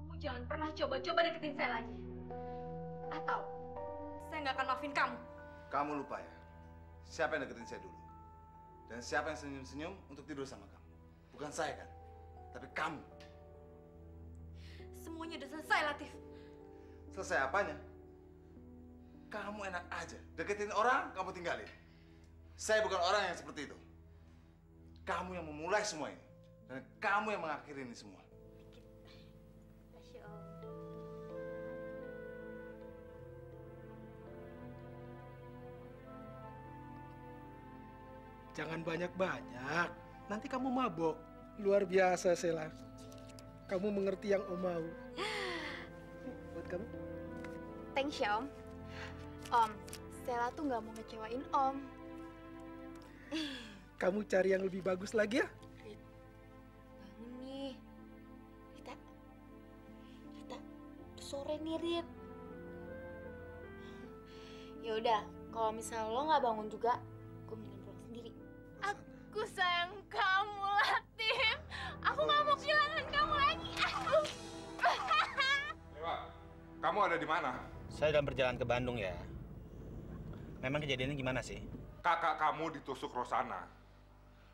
Kamu jangan pernah coba-coba deketin saya lagi. Atau saya nggak akan maafin kamu. Kamu lupa ya, siapa yang deketin saya dulu? Dan siapa yang senyum-senyum untuk tidur sama kamu? Bukan saya kan, tapi kamu. Semuanya udah selesai, Latif. Selesai apanya? Kamu enak aja, deketin orang, kamu tinggalin. Saya bukan orang yang seperti itu. Kamu yang memulai semua ini. Dan kamu yang mengakhiri ini semua. Masya Allah. Jangan banyak-banyak, nanti kamu mabok. Luar biasa, Sela. Kamu mengerti yang Om mau. Buat kamu. Thanks ya, Om. Om, Sela tuh nggak mau ngecewain Om. Kamu cari yang lebih bagus lagi ya? Bangun nih. Kita sore nih, Rit. Ya udah, kalau misalnya lo nggak bangun juga, gue mending pulang sendiri. Aku sayang kamu, Latif. Aku nggak mau kehilangan kamu lagi. Dewa, kamu ada di mana? Saya dalam perjalanan ke Bandung ya. Memang kejadiannya gimana sih? Kakak kamu ditusuk Rosana.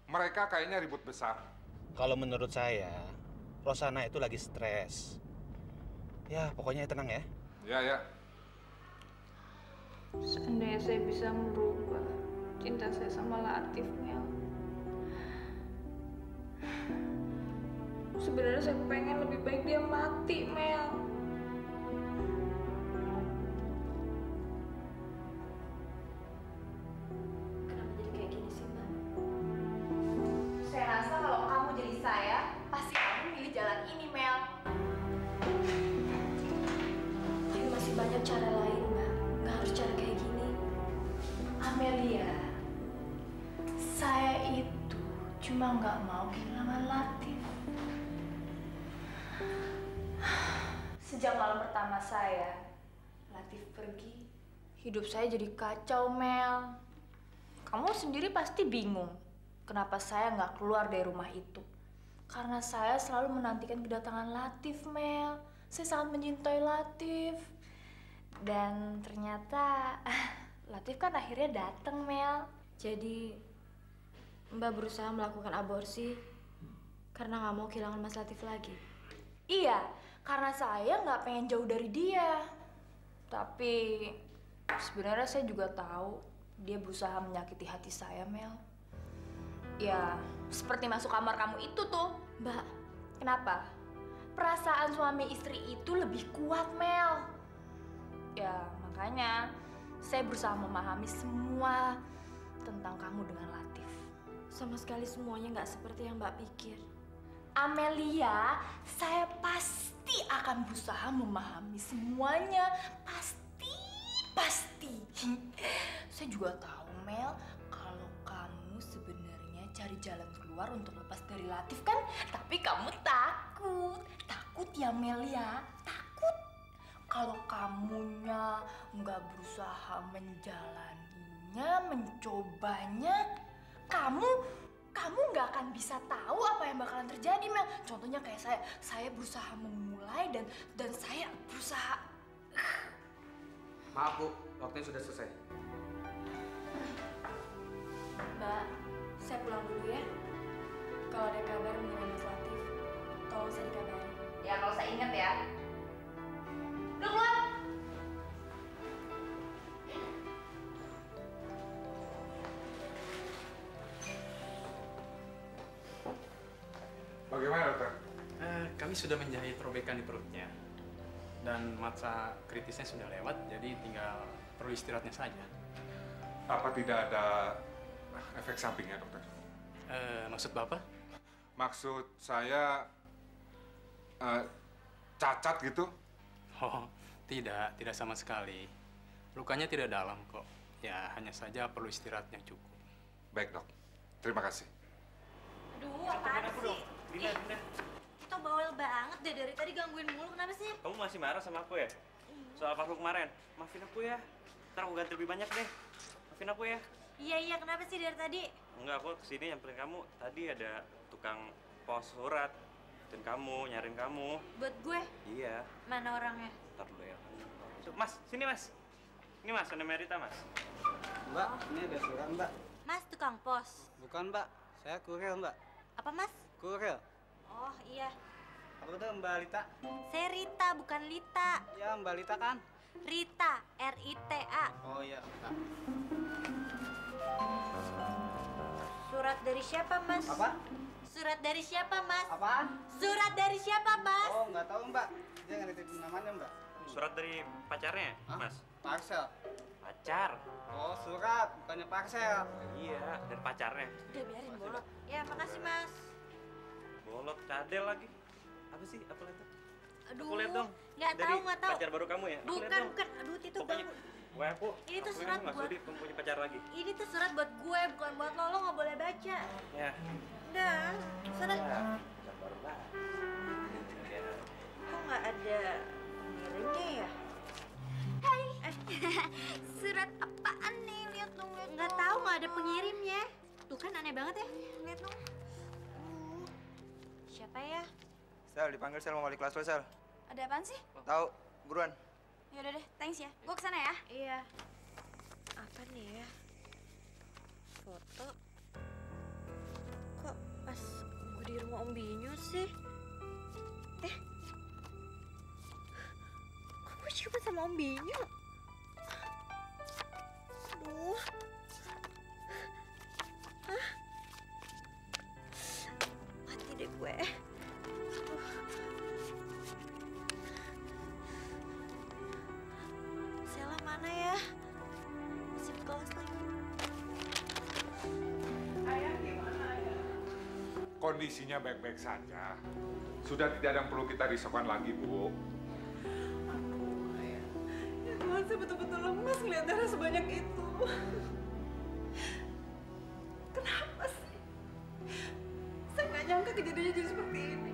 Mereka kayaknya ribut besar. Kalau menurut saya, Rosana itu lagi stres. Ya, pokoknya tenang ya. Ya, ya. Seandainya saya bisa merubah cinta saya sama Latif, Mel. Sebenarnya saya pengen lebih baik dia mati, Mel. Kenapa jadi kayak gini sih, Mbak? Saya rasa kalau kamu jadi saya, pasti kamu milih jalan ini, Mel. Tapi masih banyak cara lain, Mbak. Nggak harus cara kayak gini. Amelia, saya itu cuma nggak mau kehilangan Latif. Sejak malam pertama Latif pergi, hidup saya jadi kacau, Mel. Kamu sendiri pasti bingung kenapa saya nggak keluar dari rumah itu. Karena saya selalu menantikan kedatangan Latif, Mel. Saya sangat mencintai Latif. Dan ternyata Latif kan akhirnya datang, Mel. Jadi Mbak berusaha melakukan aborsi karena nggak mau kehilangan Mas Latif lagi. Iya, karena saya nggak pengen jauh dari dia. Tapi sebenarnya saya juga tahu dia berusaha menyakiti hati saya, Mel. Ya, seperti masuk kamar kamu itu tuh. Mbak, kenapa? Perasaan suami istri itu lebih kuat, Mel. Ya, makanya saya berusaha memahami semua tentang kamu dengan Latif. Sama sekali semuanya nggak seperti yang Mbak pikir. Amelia, saya pasti akan berusaha memahami semuanya. Pasti. Saya juga tahu, Mel, kalau kamu sebenarnya cari jalan keluar untuk lepas dari Latif kan? Tapi kamu takut ya, Mel ya, takut. Kalau kamunya nggak berusaha menjalaninya, mencobanya, kamu nggak akan bisa tahu apa yang bakalan terjadi, Mel. Contohnya kayak saya berusaha memulai dan saya berusaha. Maaf, Bu, waktunya sudah selesai. Mbak, saya pulang dulu ya. Kalau ada kabar mengenai Mas Latif, tolong saya dikabarin. Ya, kalau saya ingat ya. Udah keluar. Bagaimana, dokter? Kami sudah menjahit robekan di perutnya. Dan masa kritisnya sudah lewat, jadi tinggal perlu istirahatnya saja. Apa tidak ada efek sampingnya, dokter? Maksud Bapak? Maksud saya cacat gitu. Oh, tidak sama sekali. Lukanya tidak dalam kok. Ya, hanya saja perlu istirahat yang cukup. Baik, Dok. Terima kasih. Aduh, apaan sih? Kita bawel banget deh dari tadi gangguin mulu. Kenapa sih? Kamu masih marah sama aku ya? Soal parfum kemarin? Maafin aku ya. Ntar aku ganti lebih banyak deh. Maafin aku ya. Iya, kenapa sih dari tadi? Enggak, aku kesini nyamperin kamu. Tadi ada tukang pos surat. Dan kamu, nyariin kamu. Buat gue? Iya. Mana orangnya? Ntar dulu ya. Mas, sini Mas. Ini Mas, Ana Merita Mas. Mbak, ini ada surat Mbak. Mas, tukang pos? Bukan Mbak, saya kurir Mbak. Apa Mas? Kurir. Oh iya. Apa tuh Mbak Lita? Saya Rita, bukan Lita. Ya Mbak Lita kan? Rita, R-I-T-A. Oh iya, Mbak. Surat dari siapa Mas? Apa? Surat dari siapa Mas? Apaan? Surat dari siapa Mas? Oh nggak tahu Mbak, dia nggak nitipin namanya Mbak. Surat dari pacarnya, Hah? Mas? Parsel. Pacar? Oh surat, bukannya parsel. Iya, dari pacarnya. Udah biarin bolot. Ya makasih Mas. Bolot, cadel lagi. Apa sih? Apa itu? Aduh. Aku lihat dong. Nggak Dari tahu. pacar baru kamu ya? Aku lihat Bukan, dong. bukan. Aduh, itu Pokoknya, ganggu. aku. Ini tuh aku surat nggak buat- sudi kamu punya pacar lagi. Ini tuh surat buat gue, bukan buat lo. Lo nggak boleh baca. Ya. Udah, sana. Ya. Pacar baru lah. Ya. Kok nggak ada pengirimnya ya? Hai. Surat apaan nih? Lihat dong, lihat Nggak dong. tahu, nggak ada pengirimnya. Tuh kan aneh banget ya. Lihat dong. Siapa ya? Sel, dipanggil Sel mau balik kelas lo Sel. Ada apaan sih? Tahu, buruan. Yaudah deh, thanks ya. Gue kesana ya. Iya. Apa nih ya? Foto. Kok pas gue di rumah Om Binyo sih? Kok gue ciuman sama Om Binyo? Aduh. Hah? Mati deh gue. Sela mana ya? Masih di kelas lagi. Kondisinya baik-baik saja. Sudah tidak ada yang perlu kita risaukan lagi, Bu. Ya Tuhan, saya betul-betul lemas ngeliat darah sebanyak itu. Kenapa sih? Saya nggak nyangka kejadiannya jadi seperti ini.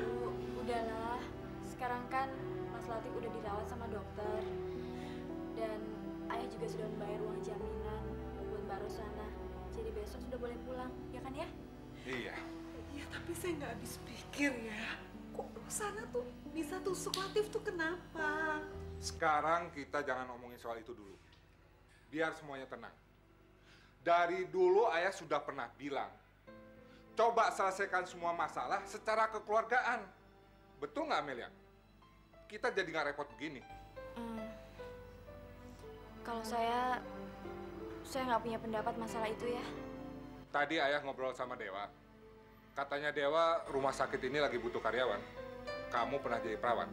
Bu, udahlah. Sekarang kan Mas Latif udah dirawat sama dokter. Dan ayah juga sudah membayar uang jaminan buat Mbak Rosana. Jadi besok sudah boleh pulang, ya kan ya? Iya. Ya tapi saya nggak habis pikir ya. Kok Rosana tuh bisa tusuk Latif tuh kenapa? Sekarang kita jangan ngomongin soal itu dulu. Biar semuanya tenang. Dari dulu ayah sudah pernah bilang, coba selesaikan semua masalah secara kekeluargaan. Betul nggak, Amelia? Kita jadi nggak repot begini. Kalau saya nggak punya pendapat masalah itu ya. Tadi ayah ngobrol sama Dewa. Katanya Dewa rumah sakit ini lagi butuh karyawan. Kamu pernah jadi perawat.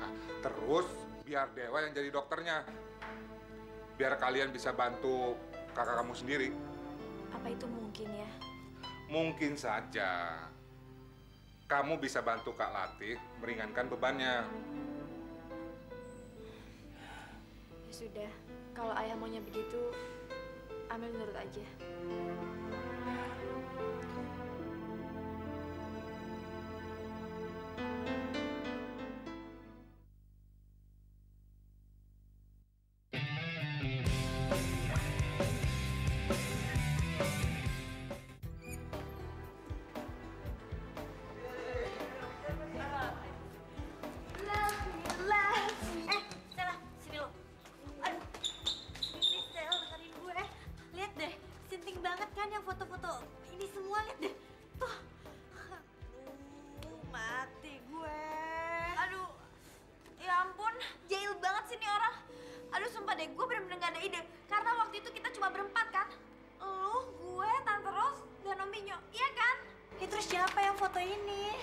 Nah, terus biar Dewa yang jadi dokternya. Biar kalian bisa bantu kakak kamu sendiri. Apa itu mungkin ya? Mungkin saja. Kamu bisa bantu Kak Latif meringankan bebannya. Ya sudah, kalau ayah maunya begitu, Amel nurut aja. Sela, sini lo. Aduh. Sini, Sel, dengerin gue. Lihat deh, sinting banget kan yang foto-foto ini semua, lihat deh. Tuh. Aduh, mati gue. Aduh, ya ampun, jahil banget sih nih orang. Aduh, sumpah deh, gue bener-bener gak ada ide. Karena waktu itu kita cuma berempat kan? Lu, gue, Tante Ros, dan Om Binyo, iya kan? Ya terus siapa yang foto ini?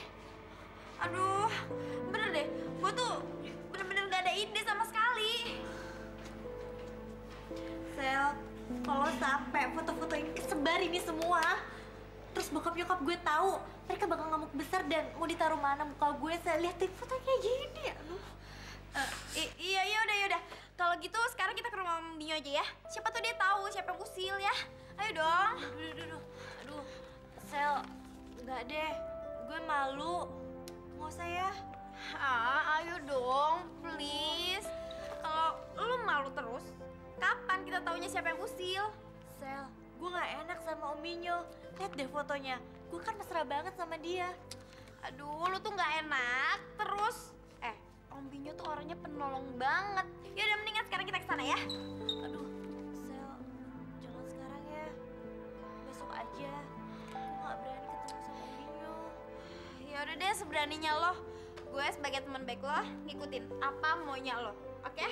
Aduh, bener deh, gue tuh bener-bener gak ada ide sama sekali. Sel, kalau sampai foto-foto ini kesebar ini semua, terus bokap nyokap gue tahu, mereka bakal ngamuk besar dan mau ditaruh mana muka gue. Saya lihat foto kayak gini. Aduh. Iya, yaudah. Kalau gitu sekarang kita ke rumah Om Binyo aja ya. Siapa tuh dia tahu siapa yang usil ya. Ayo dong. Aduh, Sel, nggak deh. Gue malu. Nggak usah ya. Ayo dong, please. Kalau lu malu terus, kapan kita taunya siapa yang usil? Sel, gue nggak enak sama Om Binyo. Lihat deh fotonya. Gue kan mesra banget sama dia. Aduh, lu tuh nggak enak terus. Om Binyo tuh orangnya penolong banget. Ya udah mendingan sekarang kita kesana ya. Aduh, Sel, jangan sekarang ya. Besok aja. Gue nggak berani ketemu sama Om Binyo. Ya udah deh, seberaninya lo. Gue sebagai teman baik lo ngikutin apa maunya lo, oke?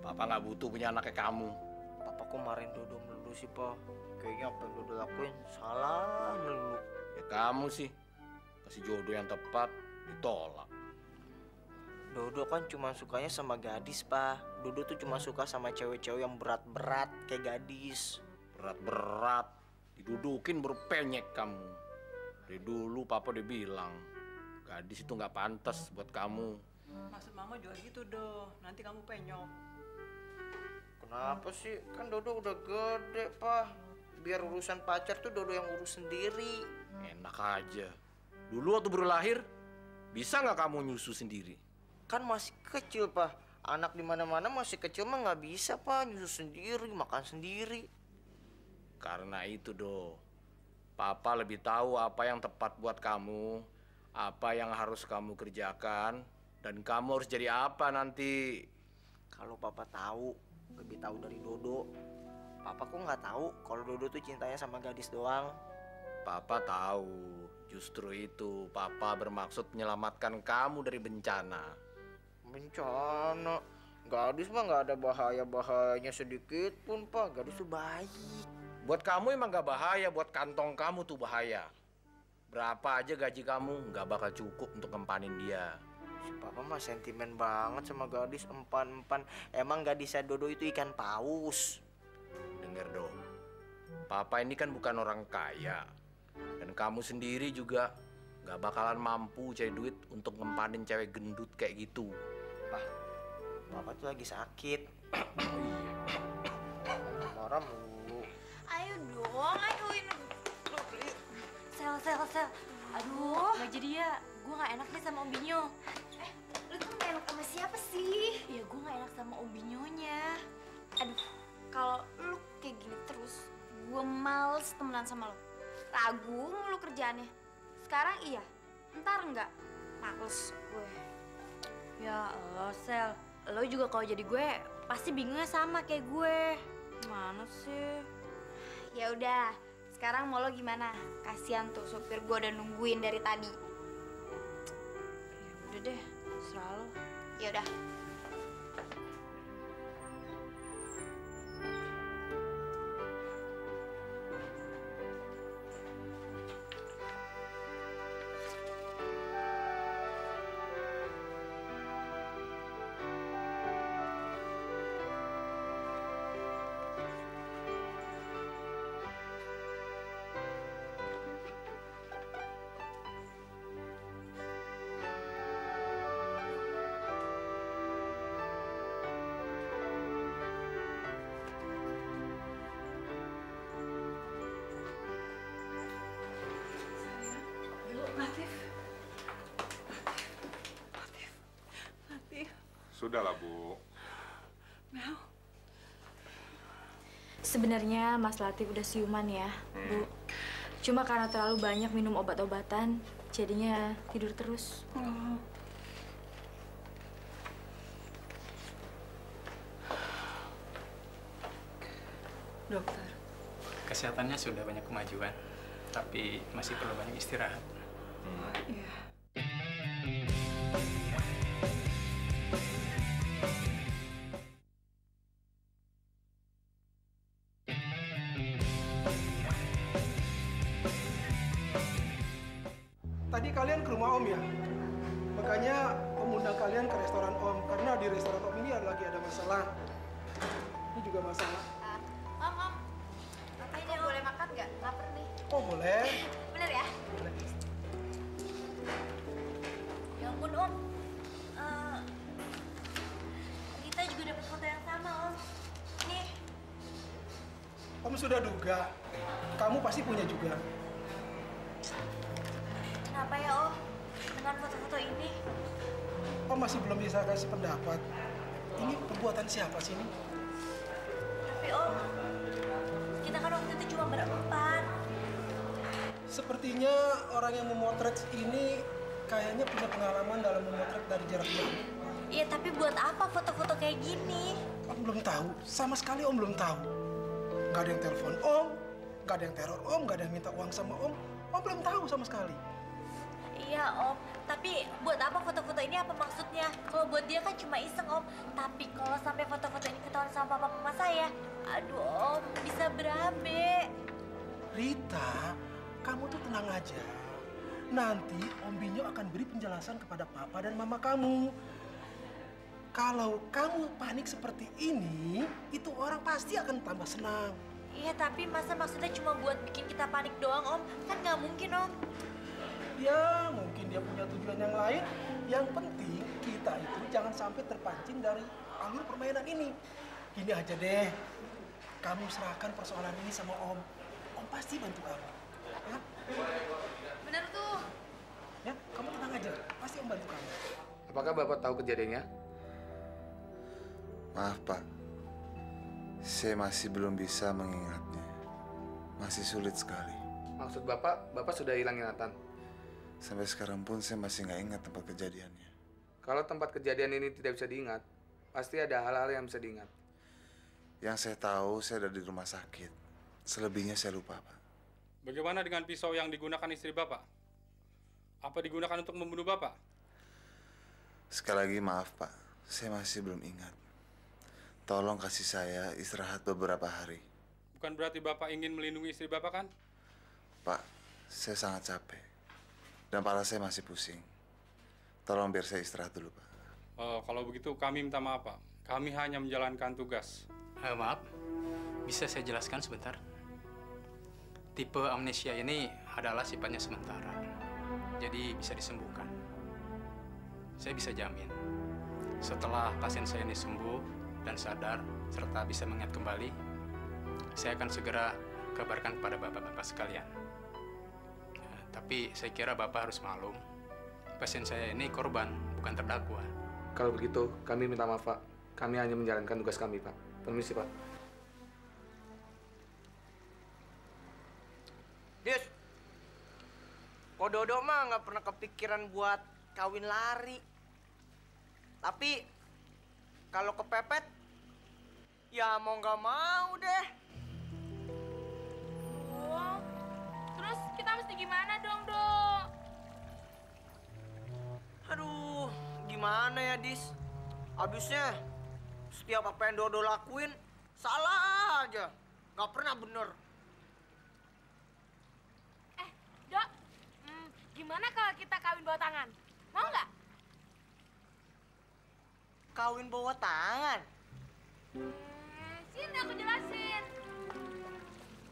Papa nggak butuh punya anak kayak kamu. Papa kok marahin Dodo melulu sih, Pa? Kayaknya apa yang Dodo lakuin salah melulu. Ya kamu sih, kasih jodoh yang tepat, ditolak. Dodo kan cuma sukanya sama gadis, Pa. Dodo tuh cuma suka sama cewek-cewek yang berat-berat kayak gadis. Berat-berat, didudukin berpenyek kamu. Dari dulu Papa udah bilang, gadis itu nggak pantas buat kamu. Maksud Mama juga gitu, Do. Nanti kamu penyok. Kenapa sih? Kan Dodo udah gede, Pa. Biar urusan pacar tuh Dodo yang urus sendiri. Enak aja. Dulu waktu baru lahir, bisa nggak kamu nyusu sendiri? Kan masih kecil, Pa. Anak di mana-mana masih kecil mah nggak bisa, Pa. Nyusu sendiri, makan sendiri. Karena itu, Do. Papa lebih tahu apa yang tepat buat kamu, apa yang harus kamu kerjakan, dan kamu harus jadi apa nanti. Kalau Papa tahu, lebih tahu dari Dodo. Papa kok nggak tahu kalau Dodo tuh cintanya sama gadis doang. Papa tahu, justru itu Papa bermaksud menyelamatkan kamu dari bencana. Bencana? Gadis mah nggak ada bahaya-bahayanya sedikit pun, Pak. Gadis tuh baik. Buat kamu emang nggak bahaya, buat kantong kamu tuh bahaya. Berapa aja gaji kamu nggak bakal cukup untuk ngempanin dia. Si Papa mah sentimen banget sama gadis, empan-empan. Emang gadisnya Dodo itu ikan paus. Dengar dong, Papa ini kan bukan orang kaya. Dan kamu sendiri juga gak bakalan mampu cari duit untuk ngempanin cewek gendut kayak gitu. Pak, Papa tuh lagi sakit. Marah mulu. Ayo dong, ayo ini. Sel. Aduh, nggak jadi ya. Gue nggak enak nih sama Om Binyo. Lu tuh gak enak sama siapa sih? Ya gue nggak enak sama Om Binyonya. Aduh, kalau lu kayak gini terus, gue males temenan sama lo. Ragu mulu kerjaannya. Sekarang iya, ntar enggak. Males gue. Ya Allah, Sel. Lo juga kalau jadi gue pasti bingungnya sama kayak gue. Gimana sih? Ya udah, sekarang mau lo gimana? Kasian tuh supir gue udah nungguin dari tadi. Ya udah deh, serah lo. Ya udah. Latif. Sudahlah, Bu. Mel. Sebenarnya Mas Latif udah siuman ya, Bu. Cuma karena terlalu banyak minum obat-obatan, jadinya tidur terus. Oh. Dokter. Kesehatannya sudah banyak kemajuan, tapi masih perlu banyak istirahat. Iya. Tadi kalian ke rumah Om ya? Makanya Om undang kalian ke restoran Om karena di restoran Om ini lagi ada masalah. Ini juga masalah. Om, ini boleh makan nggak? Lapar nih. Oh boleh. Bener ya? Boleh. Ya ampun Om, kita juga dapat foto yang sama Om. Nih. Om sudah duga. Kamu pasti punya juga. Kenapa ya Om? Dengan foto-foto ini? Om masih belum bisa kasih pendapat. Ini perbuatan siapa sih ini? Tapi Om, kita kan waktu itu cuma berempat. Sepertinya orang yang memotret ini kayaknya punya pengalaman dalam memotret dari jarak jauh. Iya, tapi buat apa foto-foto kayak gini? Om belum tahu. Sama sekali Om belum tahu. Nggak ada yang telepon Om, nggak ada yang teror Om, nggak ada yang minta uang sama Om. Om belum tahu sama sekali. Iya Om, tapi buat apa foto-foto ini, apa maksudnya? Kalau buat dia kan cuma iseng Om. Tapi kalau sampai foto-foto ini ketahuan sama papa mama saya, aduh Om, bisa berabe. Rita, kamu tuh tenang aja. Nanti Om Binyo akan beri penjelasan kepada papa dan mama kamu. Kalau kamu panik seperti ini, itu orang pasti akan tambah senang. Iya, tapi masa maksudnya cuma buat bikin kita panik doang Om? Kan nggak mungkin Om. Ya, mungkin dia punya tujuan yang lain. Yang penting kita itu jangan sampai terpancing dari alur permainan ini. Gini aja deh, kamu serahkan persoalan ini sama Om. Om pasti bantu kamu. Ya? Bener tuh. Ya, kamu tenang aja. Pasti Om bantu kamu. Apakah Bapak tahu kejadiannya? Maaf Pak, saya masih belum bisa mengingatnya. Masih sulit sekali. Maksud Bapak sudah hilang ingatan. Sampai sekarang pun saya masih nggak ingat tempat kejadiannya. Kalau tempat kejadian ini tidak bisa diingat, pasti ada hal-hal yang bisa diingat. Yang saya tahu, saya ada di rumah sakit. Selebihnya saya lupa, Pak. Bagaimana dengan pisau yang digunakan istri Bapak? Apa digunakan untuk membunuh Bapak? Sekali lagi maaf, Pak. Saya masih belum ingat. Tolong kasih saya istirahat beberapa hari. Bukan berarti Bapak ingin melindungi istri Bapak kan? Pak, saya sangat capek. Dan kepala saya masih pusing. Tolong biar saya istirahat dulu, Pak. Kalau begitu kami minta maaf, Pak. Kami hanya menjalankan tugas. Maaf, bisa saya jelaskan sebentar? Tipe amnesia ini adalah sifatnya sementara. Jadi bisa disembuhkan. Saya bisa jamin, setelah pasien saya ini sembuh dan sadar, serta bisa mengingat kembali, saya akan segera kabarkan kepada bapak-bapak sekalian. Tapi saya kira Bapak harus maklum, pasien saya ini korban, bukan terdakwa. Kalau begitu, kami minta maaf, Pak. Kami hanya menjalankan tugas kami, Pak. Permisi, Pak. Dis, kok Dodo mah nggak pernah kepikiran buat kawin lari. Tapi, kalau kepepet, ya mau nggak mau deh. Terus kita mesti gimana dong, Dok? Aduh, gimana ya, Dis? Abisnya, setiap apa yang Dodo lakuin, salah aja. Nggak pernah bener. Dok, gimana kalau kita kawin bawa tangan? Mau nggak? Kawin bawa tangan? Sini aku jelasin.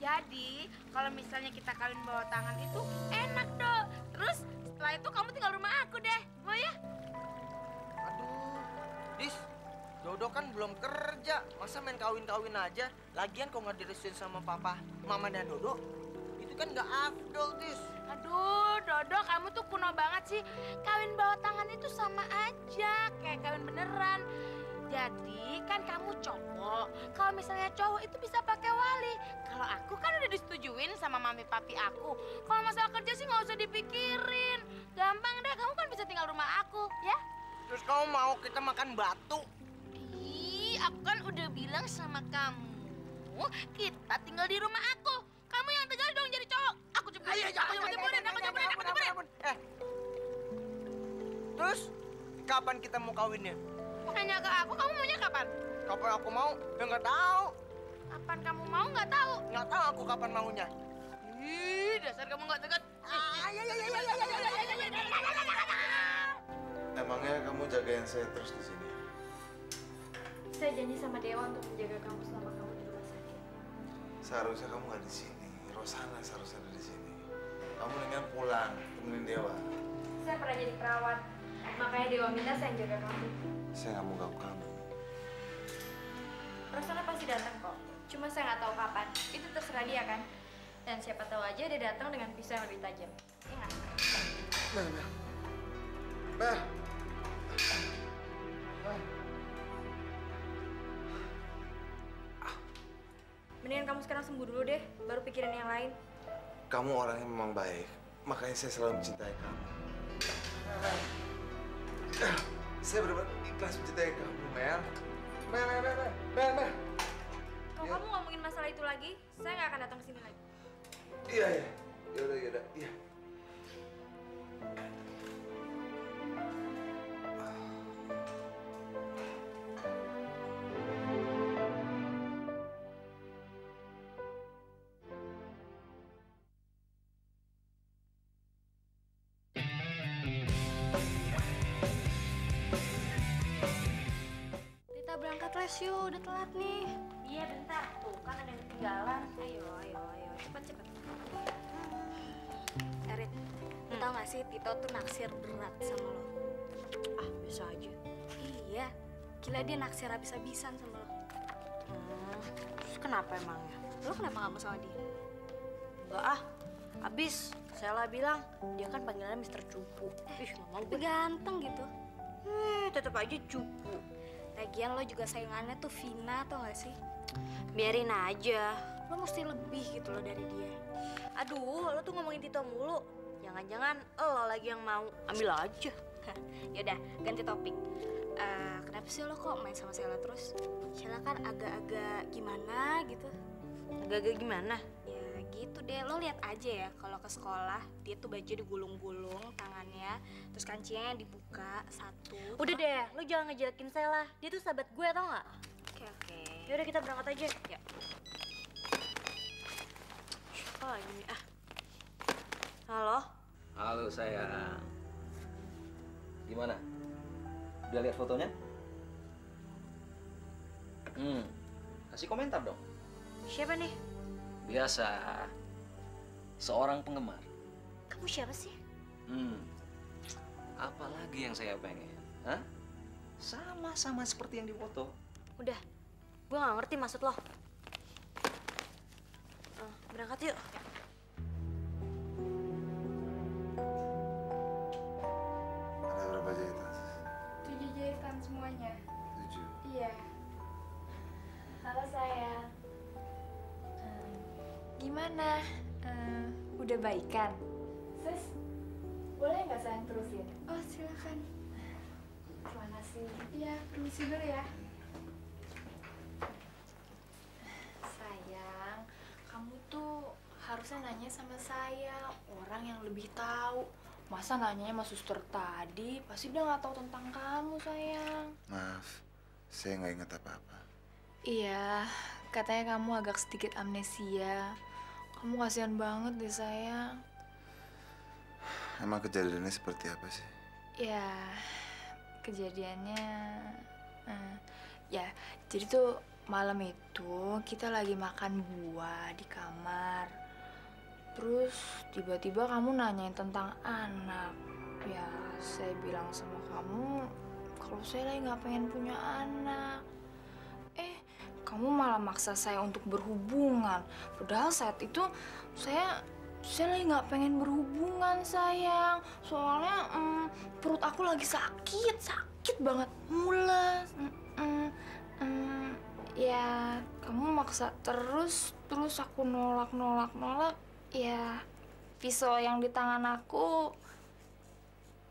Jadi, kalau misalnya kita kawin bawa tangan itu enak, Dok. Terus setelah itu kamu tinggal rumah aku deh. Mau ya? Aduh, Dis, Dodo kan belum kerja. Masa main kawin-kawin aja? Lagian kok nggak direstuin sama papa, mama dan Dodo? Itu kan nggak afdol, Dis. Aduh, Dodo, kamu tuh kuno banget sih. Kawin bawa tangan itu sama aja, kayak kawin beneran. Jadi kan kamu cowok. Kalau misalnya cowok itu bisa pakai wali. Kalau aku kan udah disetujuin sama mami papi aku. Kalau masalah kerja sih nggak usah dipikirin. Gampang deh, kamu kan bisa tinggal rumah aku, ya? Terus kamu mau kita makan batu? Ih, aku kan udah bilang sama kamu, kita tinggal di rumah aku. Kamu yang tegas dong jadi cowok. Aku jemurin, aku jemurin. Terus kapan kita mau kawinnya? Nanya ke aku, kamu maunya kapan? Kapan aku mau? Ya nggak tahu. Kapan kamu mau nggak tahu? Nggak tahu aku kapan maunya. Ih, dasar kamu nggak tegas. Emangnya kamu jagain saya terus di sini? Saya janji sama Dewa untuk menjaga kamu selama kamu di rumah sakit. Seharusnya kamu nggak di sini. Rosana seharusnya ada di sini. Kamu mendingan pulang, temenin Dewa. Saya pernah jadi perawat, makanya Dewa minta saya jaga kamu. Saya nggak mau ganggu kamu. Rosana pasti datang kok. Cuma saya nggak tahu kapan. Itu terserah dia kan. Dan siapa tahu aja dia datang dengan pisau yang lebih tajam. Ingat. Nah. Mendingan kamu sekarang sembuh dulu deh, baru pikirin yang lain. Kamu orangnya memang baik, makanya saya selalu mencintai kamu. Saya benar-benar ikhlas mencintai kamu, Mel. Mel. Kalau kamu ngomongin masalah itu lagi, saya nggak akan datang ke sini lagi. Iya. Yaudah. Iya. Kita berangkat les yuk, udah telat nih. Iya bentar, tuh kan ada yang ketinggalan. Ayo, cepet. Erit, lu tau gak sih Tito tuh naksir berat sama lo? Ah, bisa aja. Iya, gila dia naksir habis-habisan sama lo. Terus kenapa emangnya? Lo kenapa gak mau sama dia? Enggak ah, habis. Sela bilang, dia kan panggilannya Mr. Cupu. Ih, gak mau Tapi gue. ganteng gitu. Tetep aja Cupu. Lagian lo juga sayangannya tuh Vina, tau gak sih? Biarin aja. Lo mesti lebih gitu loh dari dia. Aduh, lo tuh ngomongin Tito mulu. Jangan-jangan lo lagi yang mau. Ambil aja. Yaudah, ganti topik. Kenapa sih lo kok main sama Sela terus? Sela kan agak-agak gimana gitu. Agak-agak gimana? Ya gitu deh, lo lihat aja ya kalau ke sekolah dia tuh baju digulung-gulung tangannya, terus kancingnya dibuka satu. Udah deh, lo jangan ngejelekin Sela. Dia tuh sahabat gue, tau gak? Oke. Yaudah kita berangkat aja. Ya. Siapa lagi nih? Halo? Halo sayang. Gimana? Udah lihat fotonya? Kasih komentar dong. Siapa nih? Biasa. Seorang penggemar. Kamu siapa sih? Apalagi yang saya pengen? Hah? Sama-sama seperti yang di foto. Udah, gue gak ngerti maksud lo. Berangkat yuk. Ada berapa jahitan? 7 jahitan semuanya. 7. Iya. Halo sayang. Gimana? Udah baikan? Sis, boleh nggak sayang terusin? Oh silakan. Terima kasih. Iya, permisi dulu ya. Sayang, kamu tuh harusnya nanya sama saya, orang yang lebih tahu. Masa nanyanya sama suster tadi, pasti dia nggak tahu tentang kamu, sayang. Maaf, saya nggak ingat apa-apa. Iya, katanya kamu agak sedikit amnesia. Kamu kasihan banget deh, sayang. Emang kejadiannya seperti apa sih? Ya, kejadiannya... ya, jadi tuh malam itu kita lagi makan buah di kamar. Terus tiba-tiba kamu nanyain tentang anak. Ya, saya bilang sama kamu kalau saya lagi nggak pengen punya anak. Kamu malah maksa saya untuk berhubungan. Padahal saat itu saya lagi nggak pengen berhubungan, sayang. Soalnya perut aku lagi sakit banget, mules. Ya, kamu maksa terus aku nolak. Ya, pisau yang di tangan aku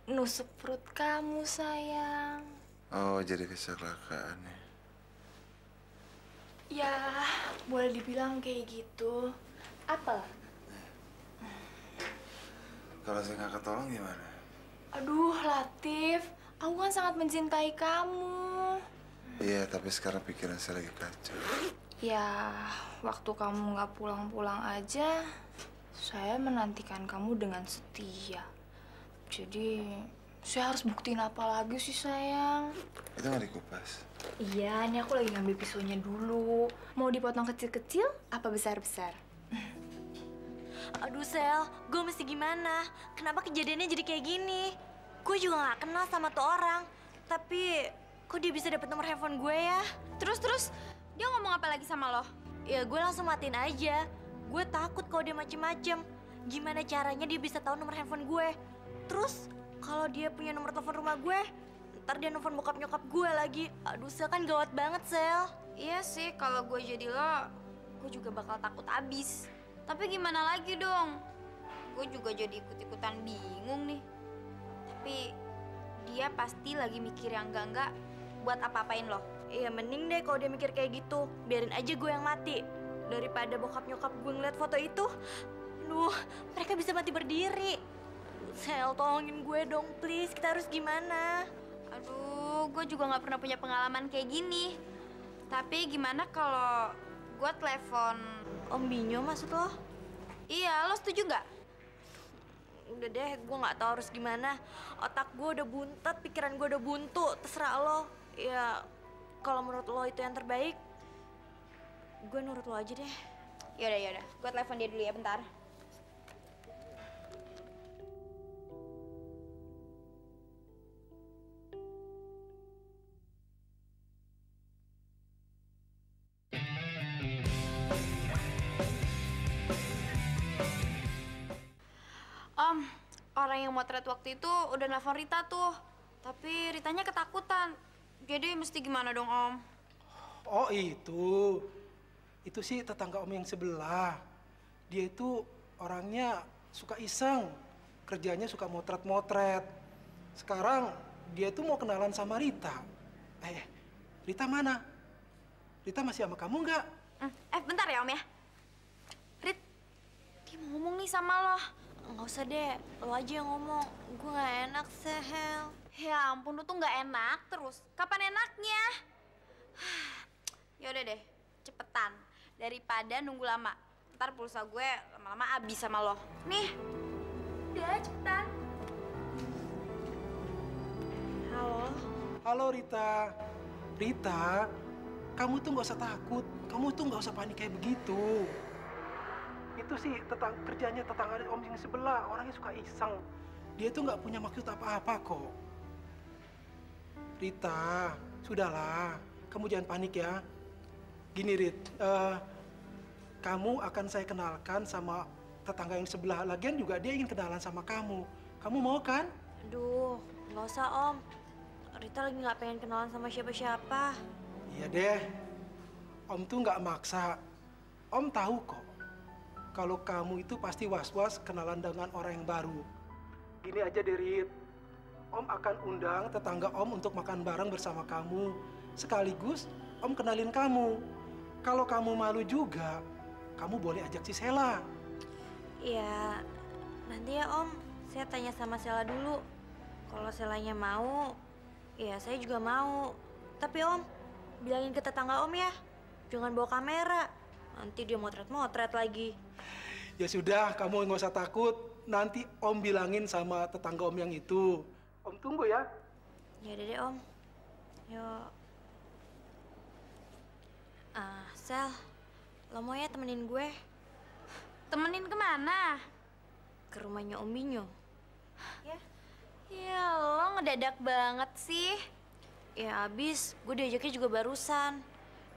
nusuk perut kamu, sayang. Oh, jadi kecelakaan ya? Ya, boleh dibilang kayak gitu. Apa? Kalau saya nggak ketolong gimana? Aduh, Latif. Aku kan sangat mencintai kamu. Iya, tapi sekarang pikiran saya lagi kacau. Ya, waktu kamu nggak pulang-pulang aja, saya menantikan kamu dengan setia. Jadi, Saya harus buktiin apa lagi sih, sayang? Itu nggak dikupas. Iya, ini aku lagi ngambil pisaunya dulu. Mau dipotong kecil-kecil apa besar-besar? Aduh Sel, gue mesti gimana? Kenapa kejadiannya jadi kayak gini? Gue juga gak kenal sama tuh orang. Tapi, kok dia bisa dapet nomor handphone gue ya? Terus, dia ngomong apa lagi sama lo? Ya gue langsung matiin aja. Gue takut kalau dia macem-macem. Gimana caranya dia bisa tahu nomor handphone gue? Terus, kalau dia punya nomor telepon rumah gue, ntar dia nelfon bokap nyokap gue lagi. Aduh Sel, kan gawat banget Sel. Iya sih, kalau gue jadi lo, gue juga bakal takut abis. Tapi gimana lagi dong? Gue juga jadi ikut-ikutan bingung nih. Tapi dia pasti lagi mikir yang enggak buat apa-apain lo. Iya mending deh kalau dia mikir kayak gitu. Biarin aja gue yang mati. Daripada bokap nyokap gue ngeliat foto itu. Aduh, mereka bisa mati berdiri. Sel, tolongin gue dong please. Kita harus gimana? Aduh, gue juga gak pernah punya pengalaman kayak gini. Tapi gimana kalau gue telepon Om Binyo maksud lo? Iya, lo setuju nggak? Udah deh, gue nggak tahu harus gimana. Otak gue udah buntet, pikiran gue udah buntu. Terserah lo. Ya, kalau menurut lo itu yang terbaik, gue nurut lo aja deh. Yaudah. Gue telepon dia dulu ya, bentar. Om, orang yang motret waktu itu udah nelfon Rita tuh. Tapi Ritanya ketakutan. Jadi mesti gimana dong, Om? Oh itu. Itu sih tetangga Om yang sebelah. Dia itu orangnya suka iseng. Kerjanya suka motret-motret. Sekarang dia tuh mau kenalan sama Rita. Rita mana? Rita masih sama kamu nggak? Bentar ya, Om ya. Rit, dia mau ngomong nih sama lo. Nggak usah deh, lo aja yang ngomong. Gue nggak enak, Sehel. Ya ampun, lu tuh nggak enak terus. Kapan enaknya? Yaudah deh, cepetan. Daripada nunggu lama. Ntar pulsa gue lama-lama habis sama lo. Nih, udah cepetan. Halo? Halo Rita. Rita, kamu tuh nggak usah takut. Kamu tuh nggak usah panik kayak begitu. Itu sih kerjanya tetangga Om yang sebelah. Orangnya suka iseng. Dia tuh nggak punya maksud apa-apa kok. Rita, sudahlah. Kamu jangan panik ya. Gini Rit, kamu akan saya kenalkan sama tetangga yang sebelah. Lagian juga dia ingin kenalan sama kamu. Kamu mau kan? Aduh, nggak usah Om. Rita lagi nggak pengen kenalan sama siapa-siapa. Iya deh. Om tuh nggak maksa. Om tahu kok. Kalau kamu itu pasti was-was kenalan dengan orang yang baru. Gini aja deh, Rit. Om akan undang tetangga Om untuk makan bareng bersama kamu. Sekaligus Om kenalin kamu. Kalau kamu malu juga, kamu boleh ajak si Sela. Iya, nanti ya Om. Saya tanya sama Sela dulu. Kalau Selanya mau, ya saya juga mau. Tapi Om, bilangin ke tetangga Om ya. Jangan bawa kamera. Nanti dia motret-motret lagi. Ya sudah, kamu nggak usah takut. Nanti Om bilangin sama tetangga Om yang itu. Om tunggu ya. Ya udah deh Om. Yuk. Sel, lo mau ya temenin gue? Temenin kemana? Ke rumahnya Om Binyo. Ya lo ngedadak banget sih. Ya abis, gue diajaknya juga barusan.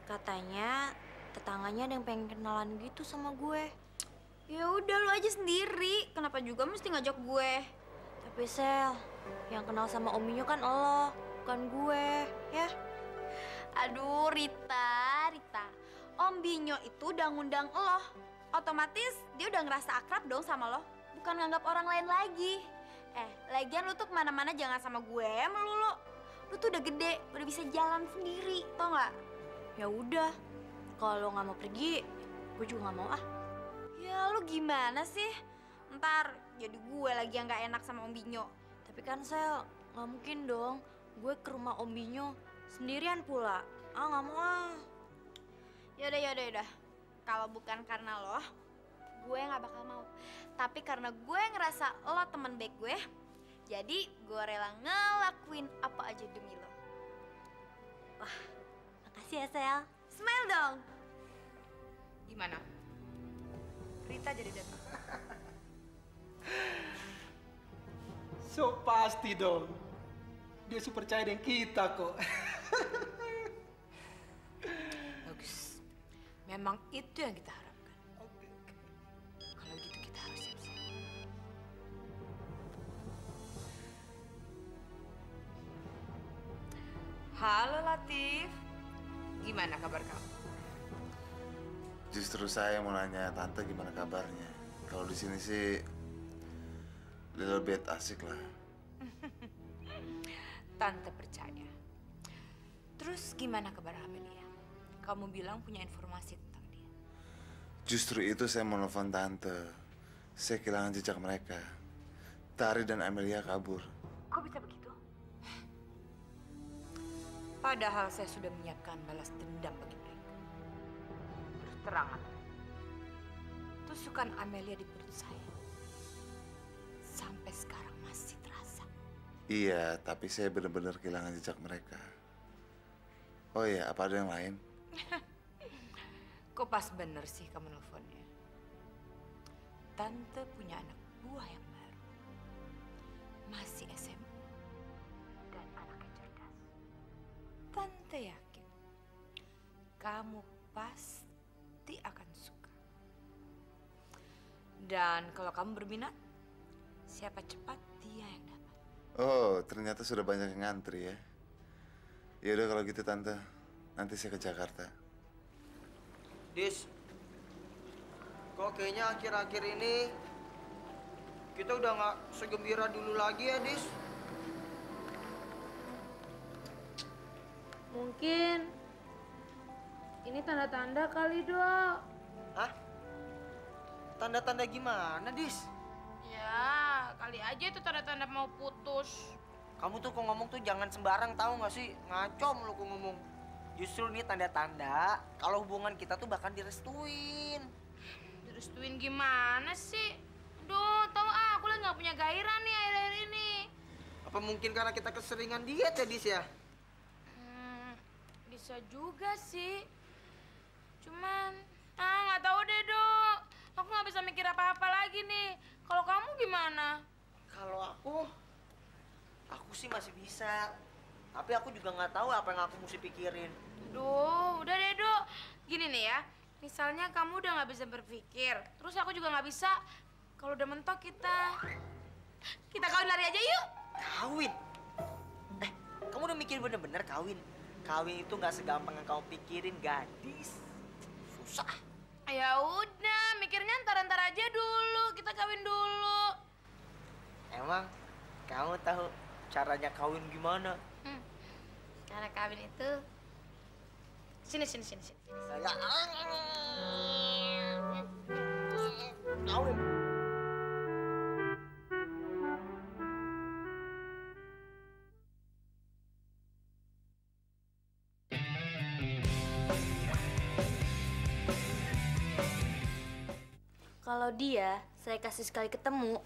Katanya tetangganya ada yang pengen kenalan gitu sama gue. Ya udah lo aja sendiri. Kenapa juga mesti ngajak gue? Tapi Sel, yang kenal sama Om Binyo kan lo, bukan gue, ya? Aduh Rita. Om Binyo itu udah ngundang lo. Otomatis dia udah ngerasa akrab dong sama lo. Bukan nganggap orang lain lagi. Lagian lu tuh kemana-mana jangan sama gue melulu. Lu tuh udah gede, udah bisa jalan sendiri, tau nggak? Ya udah, kalau nggak mau pergi, gue juga nggak mau ah. Ya lu gimana sih? Ntar jadi gue lagi yang nggak enak sama Om Binyo. Tapi kan Sel, nggak mungkin dong gue ke rumah Om Binyo sendirian pula. Nggak mau ah. Yaudah. Kalau bukan karena lo, gue nggak bakal mau. Tapi karena gue ngerasa lo temen baik gue, Jadi gue rela ngelakuin apa aja demi lo. Wah, makasih ya Sel. Smile dong. Gimana? Rita jadi datang. So pasti dong. Dia super percaya dengan kita kok. Bagus. Memang itu yang kita harapkan. Kalau gitu kita harus siap-siap. Halo Latif. Gimana kabar kamu? Justru saya mau nanya tante gimana kabarnya. Kalau di sini sih little bit asik lah. Tante percaya. Terus gimana kabar Amelia? Kamu bilang punya informasi tentang dia. Justru itu saya mau nelfon tante. Saya kehilangan jejak mereka. Tari dan Amelia kabur. Kok bisa begitu? Padahal saya sudah menyiapkan balas dendam bagi mereka. Terus terang, tusukan Amelia di perut saya sampai sekarang masih terasa. Iya, tapi saya benar-benar kehilangan jejak mereka. Oh iya, apa ada yang lain? Kok pas bener sih kamu nelfonnya? Tante punya anak buah yang baru. Masih SMA. Dan anaknya cerdas. Tante yakin kamu pasti akan suka. Dan kalau kamu berminat, siapa cepat dia yang dapat. Oh, ternyata sudah banyak yang ngantri ya. Ya udah kalau gitu tante, nanti saya ke Jakarta. Dis, kok kayaknya akhir-akhir ini kita udah nggak segembira dulu lagi ya, Dis? Mungkin ini tanda-tanda kali, Dok. Hah? Tanda-tanda gimana, Dis? Ya, kali aja itu tanda-tanda mau putus. Kamu tuh kok ngomong tuh jangan sembarang, tahu nggak sih? Ngaco lu kok ngomong. Justru nih tanda-tanda kalau hubungan kita tuh bakal direstuin. Direstuin gimana sih? Duh, tau aku lagi nggak punya gairah nih akhir-akhir ini. Apa mungkin karena kita keseringan diet ya, Dis ya? Bisa juga sih. Cuman, nggak tahu deh, Dok. Aku nggak bisa mikir apa-apa lagi nih. Kalau kamu gimana? Kalau aku sih masih bisa. Tapi aku juga nggak tahu apa yang aku mesti pikirin. Duh, udah deh, Dok. Gini nih ya, misalnya kamu udah nggak bisa berpikir, terus aku juga nggak bisa. Kalau udah mentok kita kawin lari aja yuk. Kawin? Kamu udah mikir bener-bener kawin? Kawin itu nggak segampang yang kamu pikirin, gadis. Susah. Ya udah, mikirnya ntar aja dulu. Kita kawin dulu. Emang kamu tahu caranya kawin gimana? Cara kawin itu sini. Saya kawin. Kalau dia, saya kasih sekali ketemu,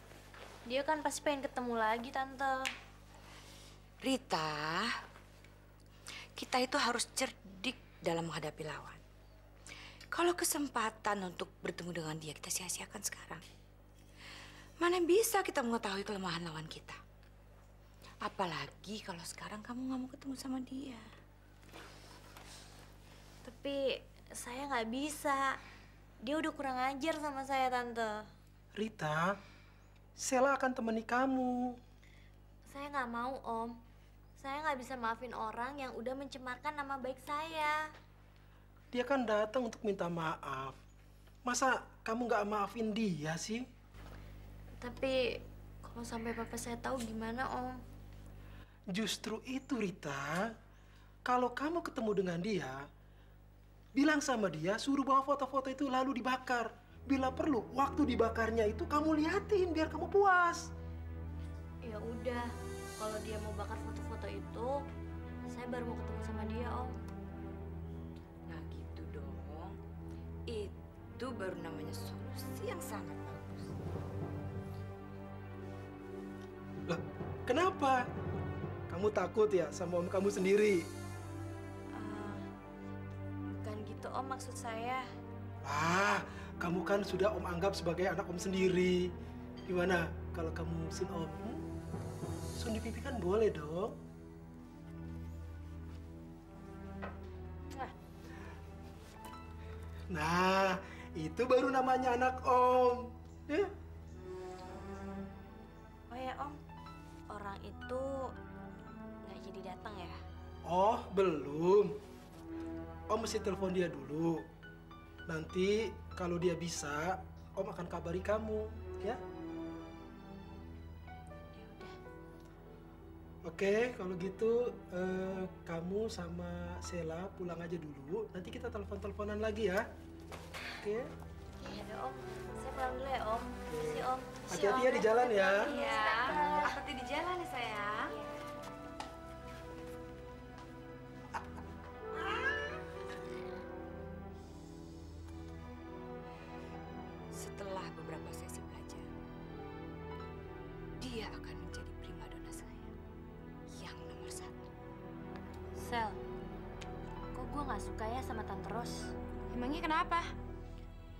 dia kan pasti pengen ketemu lagi, Tante. Rita, kita itu harus cerdik dalam menghadapi lawan. Kalau kesempatan untuk bertemu dengan dia kita sia-siakan sekarang, mana bisa kita mengetahui kelemahan lawan kita? Apalagi kalau sekarang kamu nggak mau ketemu sama dia. Tapi saya nggak bisa. Dia udah kurang ajar sama saya, Tante. Rita, Sela akan temani kamu. Saya nggak mau, Om. Saya nggak bisa maafin orang yang udah mencemarkan nama baik saya. Dia kan datang untuk minta maaf. Masa kamu nggak maafin dia sih? Tapi kalau sampai papa saya tahu gimana, Om? Justru itu, Rita. Kalau kamu ketemu dengan dia, bilang sama dia, suruh bawa foto-foto itu lalu dibakar. Bila perlu, waktu dibakarnya itu kamu liatin biar kamu puas. Ya udah, kalau dia mau bakar foto-foto itu, saya baru mau ketemu sama dia, Om. Nah gitu dong. Itu baru namanya solusi yang sangat bagus. Lah, Kenapa? Kamu takut ya sama om kamu sendiri? Bukan gitu Om maksud saya. Ah, kamu kan sudah om anggap sebagai anak om sendiri. Gimana kalau kamu sun om? Sun di pipi kan boleh dong. Nah, itu baru namanya anak om. Ya? Oh ya Om, orang itu nggak jadi datang ya? Oh, belum. Om mesti telepon dia dulu. Nanti kalau dia bisa, om akan kabari kamu, ya? Oke, kalau gitu kamu sama Sela pulang aja dulu. Nanti kita telepon-teleponan lagi ya. Oke? Iya deh Om, saya pulang dulu ya Om. Makasih Om. Hati-hati ya di jalan ya. Iya. Hati di jalan ya sayang. Setelah beberapa sesi belajar, dia akan menjadi primadona saya yang nomor 1. Sel, kok gue nggak suka ya sama Tante Ros? Emangnya kenapa?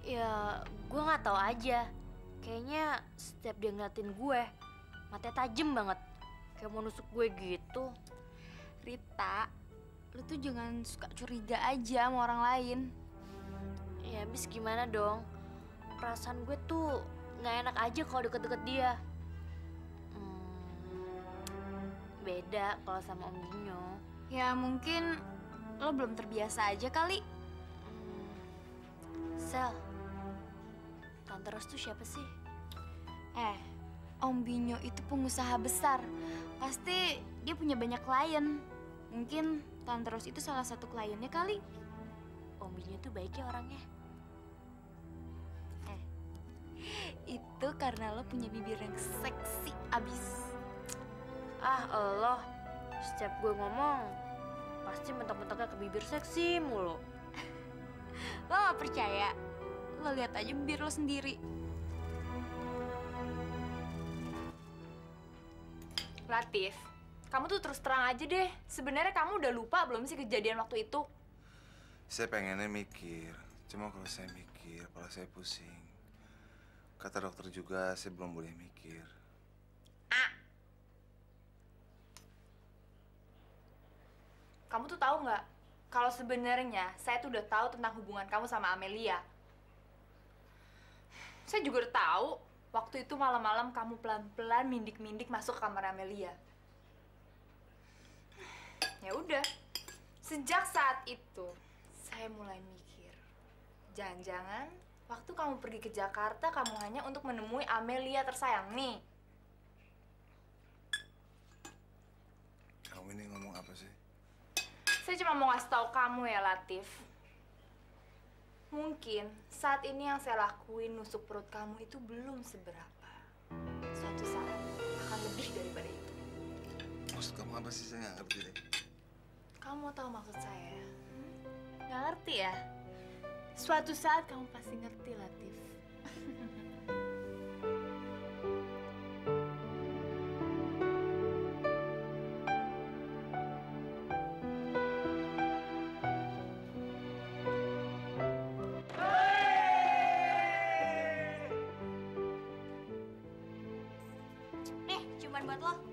Ya, gue nggak tahu aja. Kayaknya setiap dia ngeliatin gue, matanya tajem banget. Kayak mau nusuk gue gitu. Rita, lu tuh jangan suka curiga aja sama orang lain. Ya, habis gimana dong? Perasaan gue tuh nggak enak aja kalau deket-deket dia. Beda kalau sama Om Gino. Ya mungkin lo belum terbiasa aja kali. Sel, Tante Ros tuh siapa sih? Om Binyo itu pengusaha besar. Pasti dia punya banyak klien. Mungkin Tante Ros itu salah satu kliennya kali. Om Binyo tuh baik ya orangnya. Itu karena lo punya bibir yang seksi abis. Ah, Allah. Setiap gue ngomong, pasti mentok-mentoknya ke bibir seksi mulu. Lo gak percaya? Lo lihat aja bibir lo sendiri. Latif, kamu tuh terus terang aja deh. Sebenarnya kamu udah lupa belum sih kejadian waktu itu? Saya pengennya mikir, cuma kalau saya mikir, kepala saya pusing. Kata dokter juga, saya belum boleh mikir. Kamu tuh tahu nggak? Kalau sebenarnya saya tuh udah tahu tentang hubungan kamu sama Amelia. Saya juga udah tahu waktu itu malam-malam kamu pelan-pelan mindik-mindik masuk ke kamar Amelia. Ya udah, sejak saat itu saya mulai mikir, jangan-jangan waktu kamu pergi ke Jakarta kamu hanya untuk menemui Amelia tersayang nih. Kamu ini ngomong apa sih? Saya cuma mau ngasih tahu kamu ya, Latif. Mungkin saat ini yang saya lakuin nusuk perut kamu itu belum seberapa. Suatu saat akan lebih daripada itu. Maksud kamu apa sih? Saya nggak ngerti deh. Kamu mau tahu maksud saya? Nggak ngerti ya? Suatu saat kamu pasti ngerti, Latif. Nih, cuman buat lo.